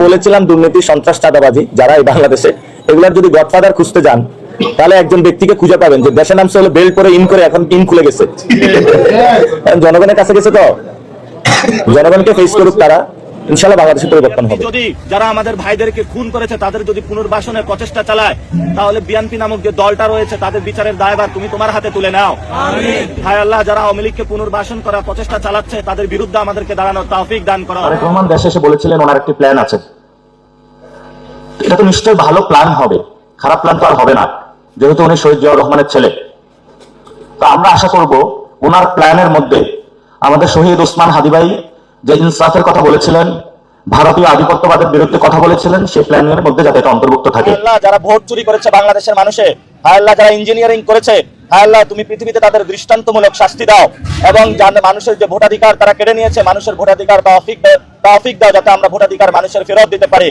বলেছিলাম দুর্নীতি, সন্ত্রাস, চাঁদাবাজি যারা এই বাংলাদেশে, এগুলার যদি গডফাদার খুঁজতে যান তাহলে একজন ব্যক্তিকে খুঁজে পাবেন যে দেশের নামছে হলো বেল্ট পরে ইন করে এখন ইন খুলে গেছে। জনগণের কাছে গেছে, তো জনগণকে ফেস করুক তারা, ইনশাআল্লাহ বাংলাদেশে পরিবর্তন হবে। যদি যারা আমাদের ভাইদেরকে খুন করেছে তাদের যদি পুনর্বাসনের প্রচেষ্টা চালায়, তাহলে বিএনপি নামক যে দলটা রয়েছে তাদের বিচারের দায়ভার তুমি তোমার হাতে তুলে নাও। হায় আল্লাহ, যারা আওয়ামী লীগকে পুনর্বাসন করার প্রচেষ্টা চালাচ্ছে তাদের বিরুদ্ধে আমাদেরকে দাঁড়ানোর তৌফিক দান করো। তারেক রহমান দেশে এসে বলেছিলেন ওনার একটি প্ল্যান আছে, এটা তো নিশ্চয়ই ভালো প্ল্যান হবে, খারাপ প্ল্যান তো আর হবে না, যেহেতু উনি শহীদ জিয়াউর রহমানের ছেলে। তো আমরা আশা করব ওনার প্ল্যানের মধ্যে আমাদের শহীদ ওসমান হাদি ভাই যে ইনসাফের কথা বলেছিলেন, ভারতীয় আধিপত্যবাদের বিরুদ্ধে কথা বলেছিলেন, সেই প্ল্যানের মধ্যে যাতে এটা অন্তর্ভুক্ত থাকে। আল্লাহ, যারা ভোট চুরি করেছে বাংলাদেশের মানুষে, হায় আল্লাহ যারা ইঞ্জিনিয়ারিং করেছে, হায় আল্লাহ তুমি পৃথিবীতে তাদের দৃষ্টান্তমূলক শাস্তি দাও, এবং যারা মানুষের যে ভোটাধিকার তারা কেড়ে নিয়েছে, মানুষের ভোটাধিকার তৌফিক দাও যাতে আমরা ভোটাধিকার মানুষের ফেরত দিতে পারি।